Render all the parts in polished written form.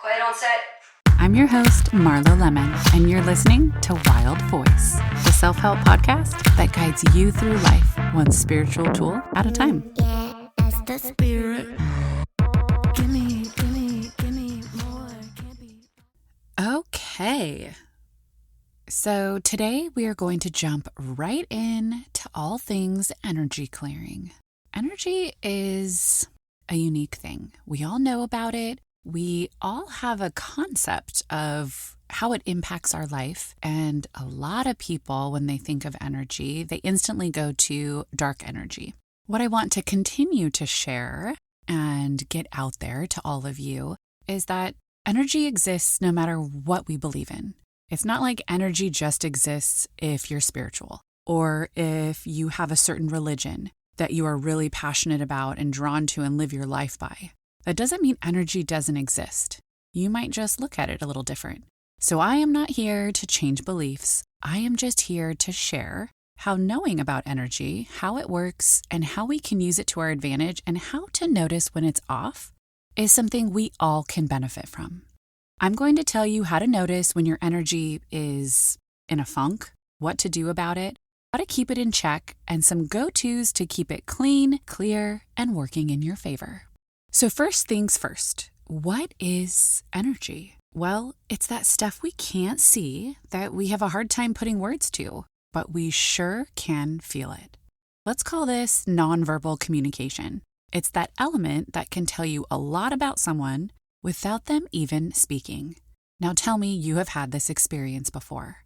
Quiet on set. I'm your host, Marlo Lemon, and you're listening to Wild Voice, the self-help podcast that guides you through life, one spiritual tool at a time. Yeah, that's the spirit. Give me more. Can't be. Okay. So today we are going to jump right in to all things energy clearing. Energy is a unique thing. We all know about it. We all have a concept of how it impacts our life. And a lot of people, when they think of energy, they instantly go to dark energy. What I want to continue to share and get out there to all of you is that energy exists no matter what we believe in. It's not like energy just exists if you're spiritual or if you have a certain religion that you are really passionate about and drawn to and live your life by. That doesn't mean energy doesn't exist. You might just look at it a little different. So I am not here to change beliefs. I am just here to share how knowing about energy, how it works, and how we can use it to our advantage and how to notice when it's off is something we all can benefit from. I'm going to tell you how to notice when your energy is in a funk, what to do about it, how to keep it in check, and some go-tos to keep it clean, clear, and working in your favor. So first things first, what is energy? Well, it's that stuff we can't see that we have a hard time putting words to, but we sure can feel it. Let's call this nonverbal communication. It's that element that can tell you a lot about someone without them even speaking. Now tell me you have had this experience before.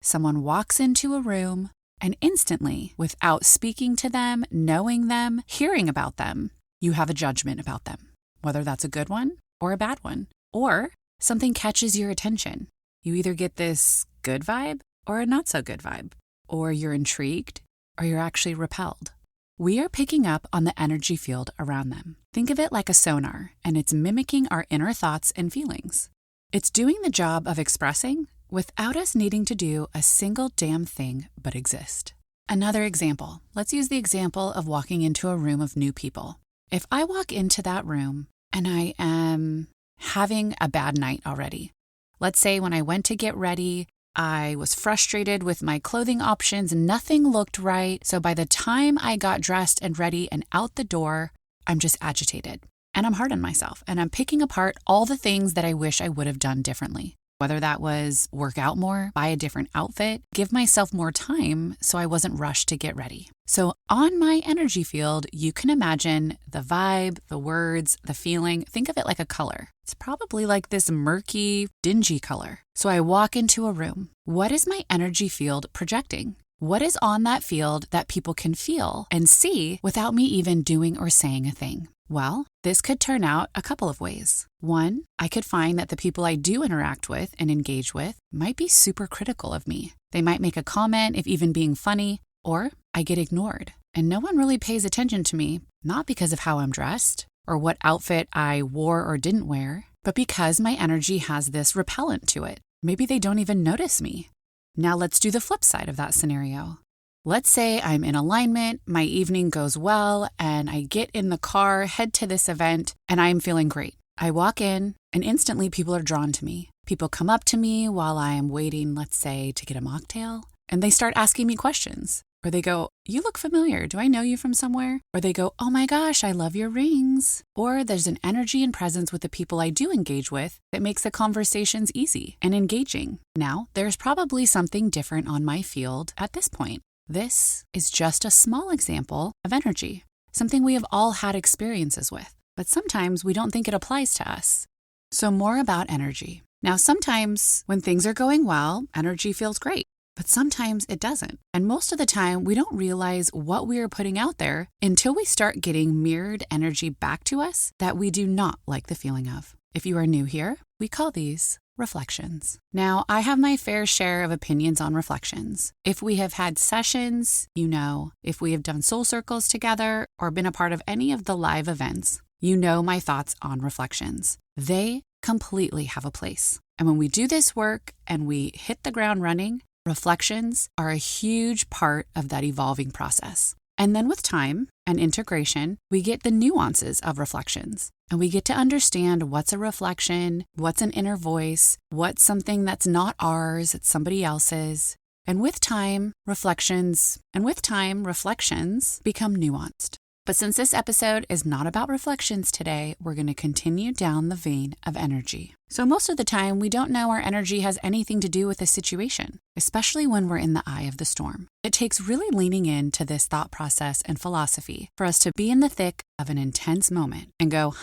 Someone walks into a room and instantly, without speaking to them, knowing them, hearing about them, you have a judgment about them, whether that's a good one or a bad one, or something catches your attention. You either get this good vibe or a not so good vibe, or you're intrigued or you're actually repelled. We are picking up on the energy field around them. Think of it like a sonar, and it's mimicking our inner thoughts and feelings. It's doing the job of expressing without us needing to do a single damn thing but exist. Another example. Let's use the example of walking into a room of new people. If I walk into that room and I am having a bad night already, let's say when I went to get ready, I was frustrated with my clothing options and nothing looked right. So by the time I got dressed and ready and out the door, I'm just agitated and I'm hard on myself and I'm picking apart all the things that I wish I would have done differently. Whether that was work out more, buy a different outfit, give myself more time so I wasn't rushed to get ready. So on my energy field, you can imagine the vibe, the words, the feeling. Think of it like a color. It's probably like this murky, dingy color. So I walk into a room. What is my energy field projecting? What is on that field that people can feel and see without me even doing or saying a thing? Well, this could turn out a couple of ways. One, I could find that the people I do interact with and engage with might be super critical of me. They might make a comment, if even being funny, or I get ignored. And no one really pays attention to me, not because of how I'm dressed or what outfit I wore or didn't wear, but because my energy has this repellent to it. Maybe they don't even notice me. Now let's do the flip side of that scenario. Let's say I'm in alignment, my evening goes well, and I get in the car, head to this event, and I'm feeling great. I walk in, and instantly people are drawn to me. People come up to me while I am waiting, let's say, to get a mocktail, and they start asking me questions. Or they go, "You look familiar. Do I know you from somewhere?" Or they go, "Oh my gosh, I love your rings." Or there's an energy and presence with the people I do engage with that makes the conversations easy and engaging. Now, there's probably something different on my field at this point. This is just a small example of energy, something we have all had experiences with, but sometimes we don't think it applies to us. So more about energy. Now, sometimes when things are going well, energy feels great, but sometimes it doesn't. And most of the time, we don't realize what we are putting out there until we start getting mirrored energy back to us that we do not like the feeling of. If you are new here, we call these reflections. Now, I have my fair share of opinions on reflections. If we have had sessions, you know. If we have done soul circles together or been a part of any of the live events, you know my thoughts on reflections. They completely have a place. And when we do this work and we hit the ground running, reflections are a huge part of that evolving process. And then with time and integration, we get the nuances of reflections. And we get to understand what's a reflection, what's an inner voice, what's something that's not ours, it's somebody else's. And with time, reflections become nuanced. But since this episode is not about reflections today, we're going to continue down the vein of energy. So most of the time, we don't know our energy has anything to do with a situation, especially when we're in the eye of the storm. It takes really leaning into this thought process and philosophy for us to be in the thick of an intense moment and go,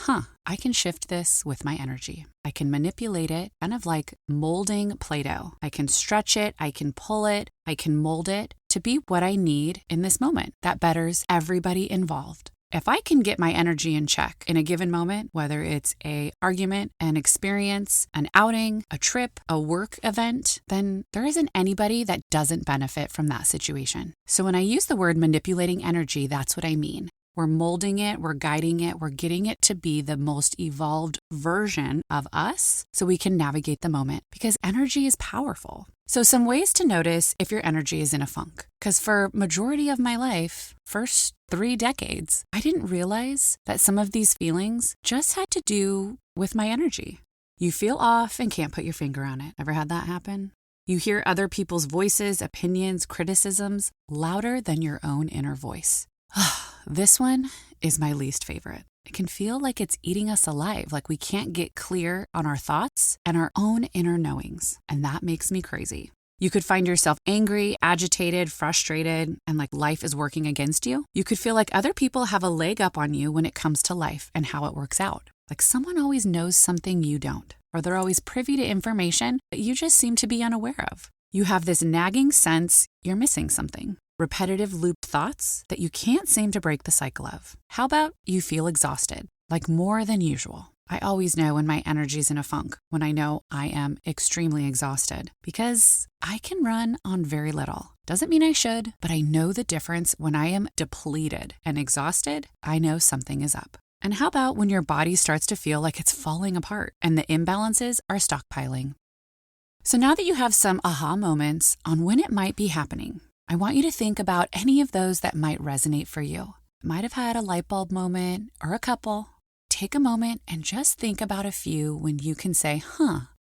I can shift this with my energy. I can manipulate it, kind of like molding Play-Doh. I can stretch it, I can pull it, I can mold it to be what I need in this moment that betters everybody involved. If I can get my energy in check in a given moment, whether it's an argument, an experience, an outing, a trip, a work event, then there isn't anybody that doesn't benefit from that situation. So when I use the word manipulating energy, that's what I mean. We're molding it, we're guiding it, we're getting it to be the most evolved version of us so we can navigate the moment because energy is powerful. So some ways to notice if your energy is in a funk. Because for majority of my life, first 3 decades, I didn't realize that some of these feelings just had to do with my energy. You feel off and can't put your finger on it. Ever had that happen? You hear other people's voices, opinions, criticisms louder than your own inner voice. This one is my least favorite. It can feel like it's eating us alive, like we can't get clear on our thoughts and our own inner knowings. And that makes me crazy. You could find yourself angry, agitated, frustrated, and like life is working against you. You could feel like other people have a leg up on you when it comes to life and how it works out. Like someone always knows something you don't, or they're always privy to information that you just seem to be unaware of. You have this nagging sense you're missing something. Repetitive looped thoughts that you can't seem to break the cycle of. How about you feel exhausted, like more than usual? I always know when my energy's in a funk, when I know I am extremely exhausted, because I can run on very little. Doesn't mean I should, but I know the difference when I am depleted and exhausted. I know something is up. And how about when your body starts to feel like it's falling apart and the imbalances are stockpiling? So now that you have some aha moments on when it might be happening, I want you to think about any of those that might resonate for you. Might have had a light bulb moment or a couple. Take a moment and just think about a few when you can say,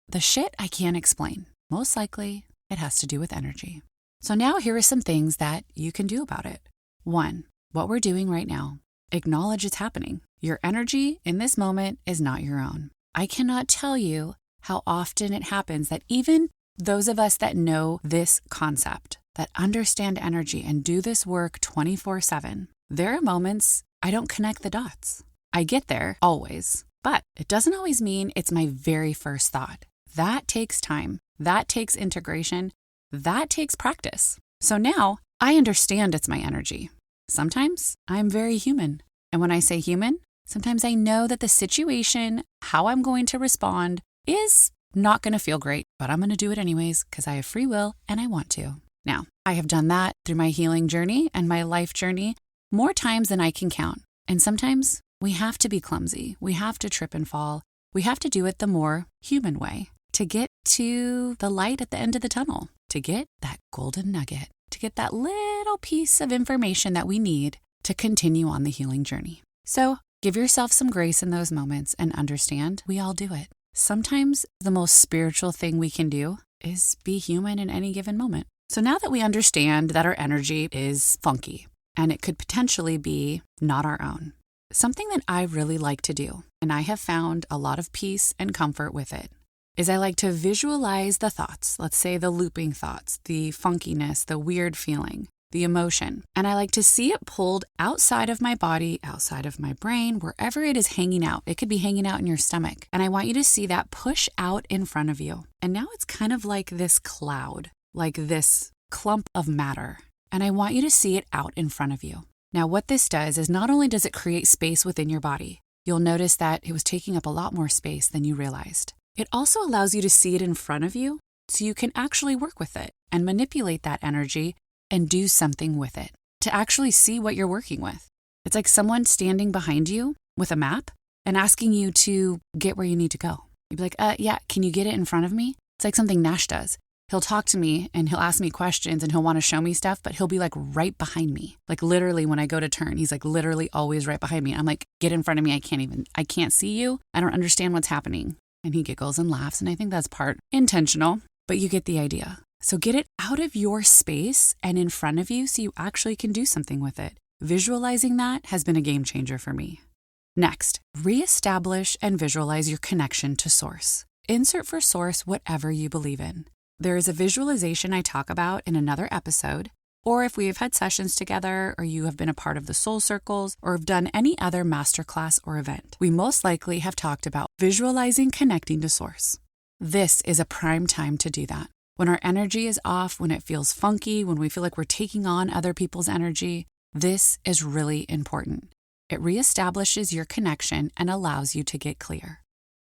the shit I can't explain. Most likely, it has to do with energy. So now here are some things that you can do about it. 1, what we're doing right now. Acknowledge it's happening. Your energy in this moment is not your own. I cannot tell you how often it happens that even those of us that know this concept, that understand energy and do this work 24/7, there are moments I don't connect the dots. I get there always, but it doesn't always mean it's my very first thought. That takes time. That takes integration. That takes practice. So now I understand it's my energy. Sometimes I'm very human. And when I say human, sometimes I know that the situation, how I'm going to respond, is not going to feel great, but I'm going to do it anyways because I have free will and I want to. Now, I have done that through my healing journey and my life journey more times than I can count. And sometimes we have to be clumsy. We have to trip and fall. We have to do it the more human way to get to the light at the end of the tunnel, to get that golden nugget, to get that little piece of information that we need to continue on the healing journey. So give yourself some grace in those moments and understand we all do it. Sometimes the most spiritual thing we can do is be human in any given moment. So now that we understand that our energy is funky and it could potentially be not our own, something that I really like to do, and I have found a lot of peace and comfort with it, is I like to visualize the thoughts, let's say the looping thoughts, the funkiness, the weird feeling, the emotion, and I like to see it pulled outside of my body, outside of my brain, wherever it is hanging out. It could be hanging out in your stomach, and I want you to see that push out in front of you. And now it's kind of like this cloud, like this clump of matter, and I want you to see it out in front of you. Now, what this does is not only does it create space within your body, you'll notice that it was taking up a lot more space than you realized. It also allows you to see it in front of you so you can actually work with it and manipulate that energy and do something with it, to actually see what you're working with. It's like someone standing behind you with a map and asking you to get where you need to go. You'd be like, yeah, can you get it in front of me? It's like something Nash does. He'll talk to me and he'll ask me questions and he'll want to show me stuff, but he'll be like right behind me. Like literally when I go to turn, he's like literally always right behind me. I'm like, get in front of me. I can't see you. I don't understand what's happening. And he giggles and laughs. And I think that's part intentional, but you get the idea. So get it out of your space and in front of you so you actually can do something with it. Visualizing that has been a game changer for me. Next, reestablish and visualize your connection to source. Insert for source whatever you believe in. There is a visualization I talk about in another episode, or if we have had sessions together, or you have been a part of the soul circles, or have done any other masterclass or event, we most likely have talked about visualizing connecting to source. This is a prime time to do that. When our energy is off, when it feels funky, when we feel like we're taking on other people's energy, this is really important. It reestablishes your connection and allows you to get clear.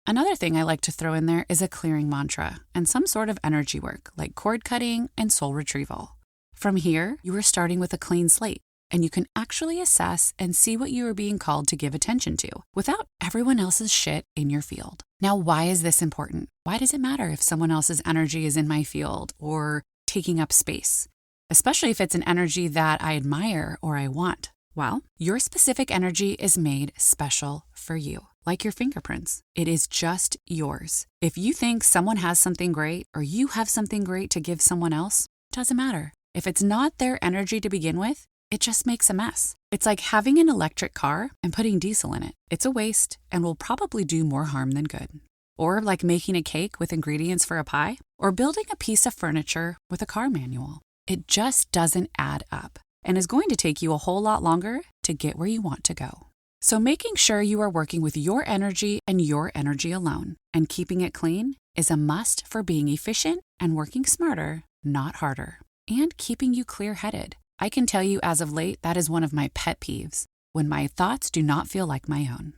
Another thing I like to throw in there is a clearing mantra and some sort of energy work like cord cutting and soul retrieval. From here, you are starting with a clean slate, and you can actually assess and see what you are being called to give attention to without everyone else's shit in your field. Now, why is this important? Why does it matter if someone else's energy is in my field or taking up space? Especially if it's an energy that I admire or I want. Well, your specific energy is made special for you, like your fingerprints. It is just yours. If you think someone has something great or you have something great to give someone else, it doesn't matter. If it's not their energy to begin with, it just makes a mess. It's like having an electric car and putting diesel in it. It's a waste and will probably do more harm than good. Or like making a cake with ingredients for a pie, or building a piece of furniture with a car manual. It just doesn't add up and is going to take you a whole lot longer to get where you want to go. So making sure you are working with your energy and your energy alone and keeping it clean is a must for being efficient and working smarter, not harder, and keeping you clear-headed. I can tell you as of late, that is one of my pet peeves, when my thoughts do not feel like my own.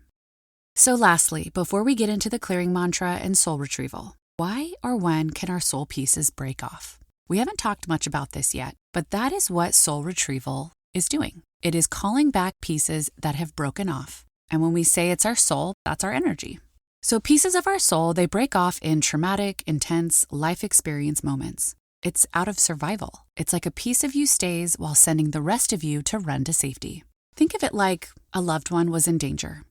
So lastly, before we get into the clearing mantra and soul retrieval, why or when can our soul pieces break off? We haven't talked much about this yet, but that is what soul retrieval is doing. It is calling back pieces that have broken off. And when we say it's our soul, that's our energy. So pieces of our soul, they break off in traumatic, intense life experience moments. It's out of survival. It's like a piece of you stays while sending the rest of you to run to safety. Think of it like a loved one was in danger.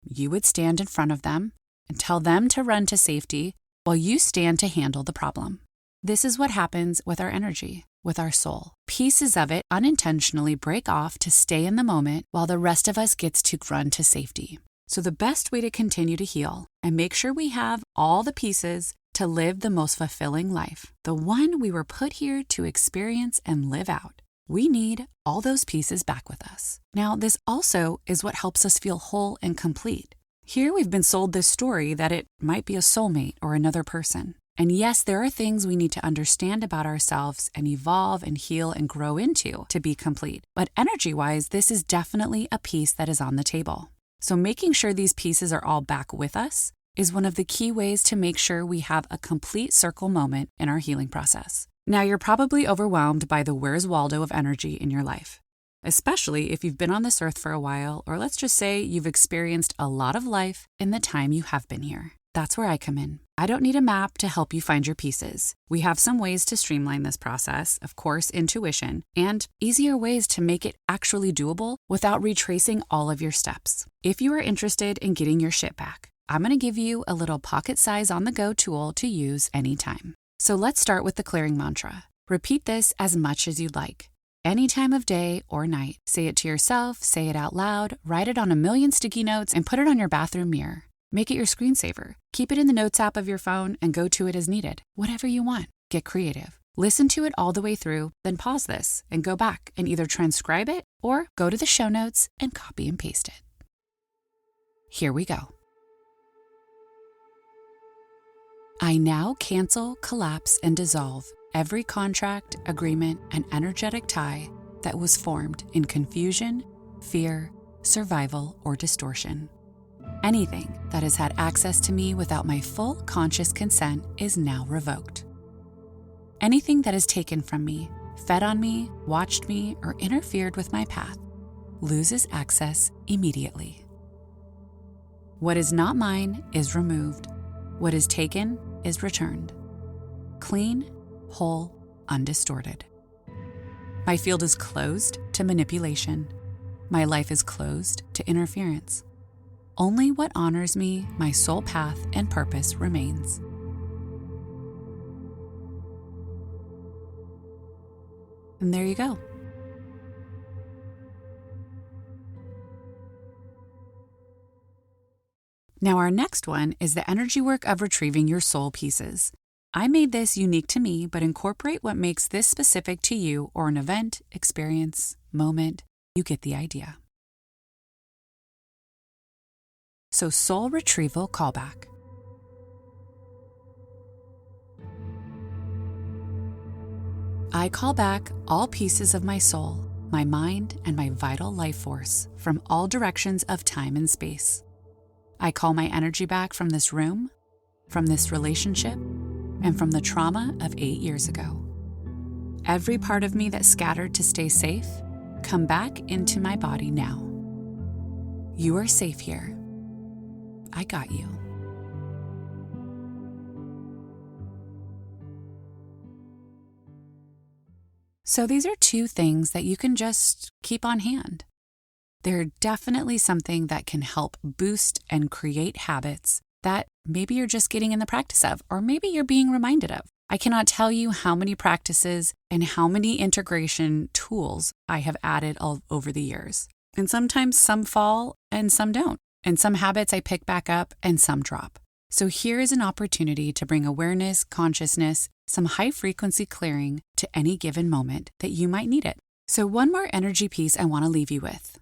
You would stand in front of them and tell them to run to safety while you stand to handle the problem. This is what happens with our energy, with our soul. Pieces of it unintentionally break off to stay in the moment while the rest of us gets to run to safety. So the best way to continue to heal and make sure we have all the pieces to live the most fulfilling life, the one we were put here to experience and live out, we need all those pieces back with us. Now, this also is what helps us feel whole and complete. Here we've been sold this story that it might be a soulmate or another person. And yes, there are things we need to understand about ourselves and evolve and heal and grow into to be complete. But energy-wise, this is definitely a piece that is on the table. So making sure these pieces are all back with us is one of the key ways to make sure we have a complete circle moment in our healing process. Now, you're probably overwhelmed by the Where's Waldo of energy in your life, especially if you've been on this earth for a while, or let's just say you've experienced a lot of life in the time you have been here. That's where I come in. I don't need a map to help you find your pieces. We have some ways to streamline this process, of course, intuition, and easier ways to make it actually doable without retracing all of your steps. If you are interested in getting your shit back, I'm going to give you a little pocket-size on-the-go tool to use anytime. So let's start with the clearing mantra. Repeat this as much as you'd like. Any time of day or night. Say it to yourself, say it out loud, write it on a million sticky notes, and put it on your bathroom mirror. Make it your screensaver. Keep it in the Notes app of your phone and go to it as needed. Whatever you want. Get creative. Listen to it all the way through, then pause this and go back and either transcribe it or go to the show notes and copy and paste it. Here we go. I now cancel, collapse, and dissolve every contract, agreement, and energetic tie that was formed in confusion, fear, survival, or distortion. Anything that has had access to me without my full conscious consent is now revoked. Anything that is taken from me, fed on me, watched me, or interfered with my path loses access immediately. What is not mine is removed. What is taken is returned. Clean, whole, undistorted. My field is closed to manipulation. My life is closed to interference. Only what honors me, my soul path, and purpose remains. And there you go. Now our next one is the energy work of retrieving your soul pieces. I made this unique to me, but incorporate what makes this specific to you or an event, experience, moment. You get the idea. So soul retrieval callback. I call back all pieces of my soul, my mind, and my vital life force from all directions of time and space. I call my energy back from this room, from this relationship, and from the trauma of 8 years ago. Every part of me that scattered to stay safe, come back into my body now. You are safe here. I got you. So these are 2 things that you can just keep on hand. They're definitely something that can help boost and create habits that maybe you're just getting in the practice of, or maybe you're being reminded of. I cannot tell you how many practices and how many integration tools I have added all over the years. And sometimes some fall and some don't. And some habits I pick back up and some drop. So here is an opportunity to bring awareness, consciousness, some high frequency clearing to any given moment that you might need it. So one more energy piece I want to leave you with.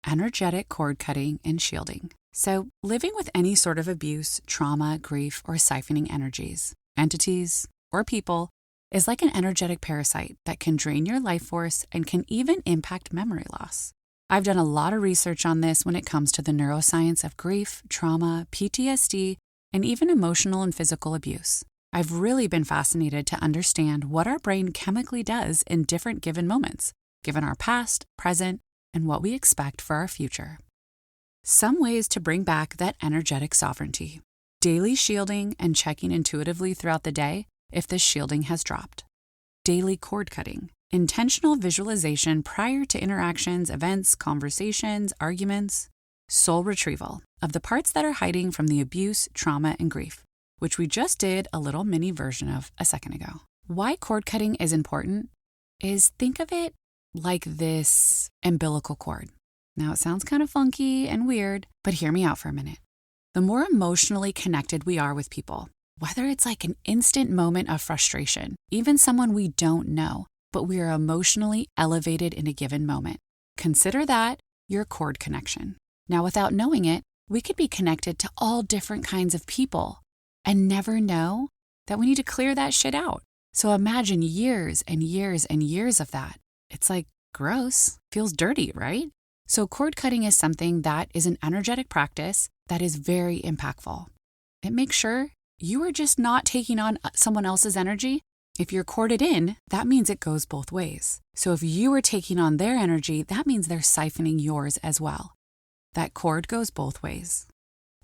Energetic cord cutting and shielding. So living with any sort of abuse, trauma, grief, or siphoning energies, entities, or people is like an energetic parasite that can drain your life force and can even impact memory loss. I've done a lot of research on this when it comes to the neuroscience of grief, trauma, PTSD, and even emotional and physical abuse. I've really been fascinated to understand what our brain chemically does in different given moments, given our past, present, and what we expect for our future. Some ways to bring back that energetic sovereignty. Daily shielding and checking intuitively throughout the day if the shielding has dropped. Daily cord cutting. Intentional visualization prior to interactions, events, conversations, arguments. Soul retrieval of the parts that are hiding from the abuse, trauma, and grief, which we just did a little mini version of a second ago. Why cord cutting is important is think of it like this umbilical cord. Now it sounds kind of funky and weird, but hear me out for a minute. The more emotionally connected we are with people, whether it's like an instant moment of frustration, even someone we don't know, but we are emotionally elevated in a given moment. Consider that your cord connection. Now, without knowing it, we could be connected to all different kinds of people and never know that we need to clear that shit out. So imagine years and years and years of that. It's like gross, feels dirty, right? So cord cutting is something that is an energetic practice that is very impactful. It makes sure you are just not taking on someone else's energy. If you're corded in, that means it goes both ways. So if you are taking on their energy, that means they're siphoning yours as well. That cord goes both ways.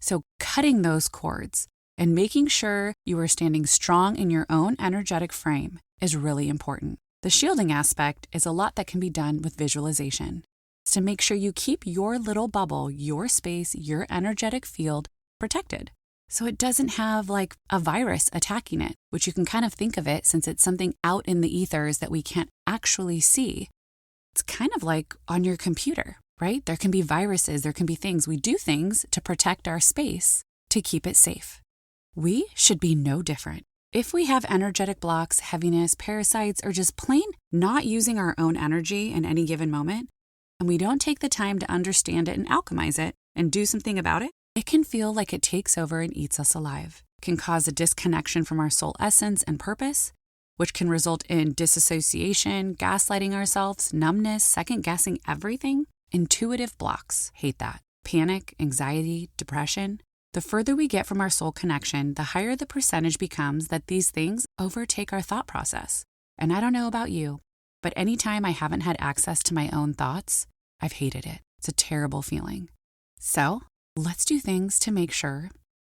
So cutting those cords and making sure you are standing strong in your own energetic frame is really important. The shielding aspect is a lot that can be done with visualization. It's to make sure you keep your little bubble, your space, your energetic field protected. So it doesn't have like a virus attacking it, which you can kind of think of it since it's something out in the ethers that we can't actually see. It's kind of like on your computer, right? There can be viruses, there can be things. We do things to protect our space, to keep it safe. We should be no different. If we have energetic blocks, heaviness, parasites, or just plain not using our own energy in any given moment, and we don't take the time to understand it and alchemize it and do something about it, it can feel like it takes over and eats us alive. It can cause a disconnection from our soul essence and purpose, which can result in disassociation, gaslighting ourselves, numbness, second-guessing everything. Intuitive blocks, hate that. Panic, anxiety, depression. The further we get from our soul connection, the higher the percentage becomes that these things overtake our thought process. And I don't know about you, but anytime I haven't had access to my own thoughts, I've hated it. It's a terrible feeling. So let's do things to make sure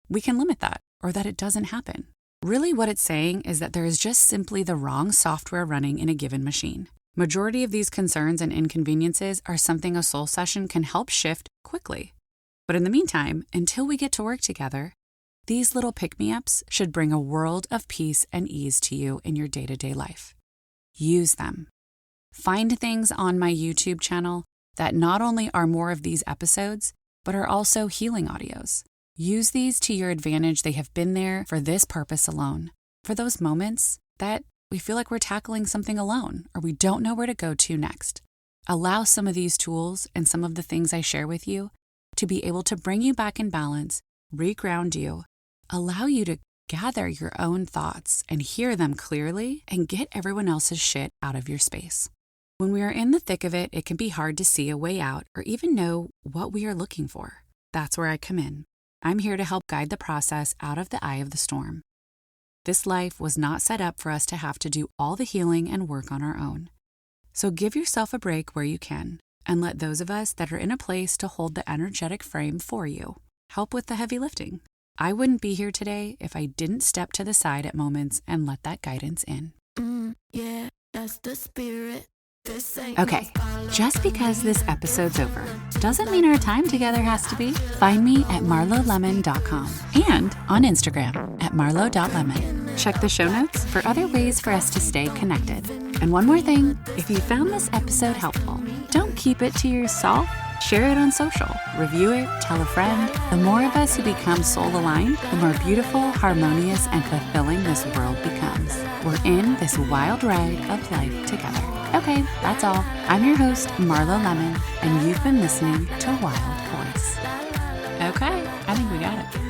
we can limit that or that it doesn't happen. Really, what it's saying is that there is just simply the wrong software running in a given machine. Majority of these concerns and inconveniences are something a soul session can help shift quickly. But in the meantime, until we get to work together, these little pick-me-ups should bring a world of peace and ease to you in your day-to-day life. Use them. Find things on my YouTube channel that not only are more of these episodes, but are also healing audios. Use these to your advantage. They have been there for this purpose alone, for those moments that we feel like we're tackling something alone or we don't know where to go to next. Allow some of these tools and some of the things I share with you to be able to bring you back in balance, reground you, allow you to gather your own thoughts and hear them clearly and get everyone else's shit out of your space. When we are in the thick of it, it can be hard to see a way out or even know what we are looking for. That's where I come in. I'm here to help guide the process out of the eye of the storm. This life was not set up for us to have to do all the healing and work on our own. So give yourself a break where you can, and let those of us that are in a place to hold the energetic frame for you help with the heavy lifting. I wouldn't be here today if I didn't step to the side at moments and let that guidance in. Yeah, that's the spirit. Okay, just because this episode's over doesn't mean our time together has to be. Find me at marlolemon.com and on Instagram at marlo.lemon. Check the show notes for other ways for us to stay connected. And one more thing, if you found this episode helpful, don't keep it to yourself. Share it on social, review it, tell a friend. The more of us who become soul-aligned, the more beautiful, harmonious, and fulfilling this world becomes. We're in this wild ride of life together. Okay, that's all. I'm your host, Marlo Lemon, and you've been listening to Wild Voice. Okay, I think we got it.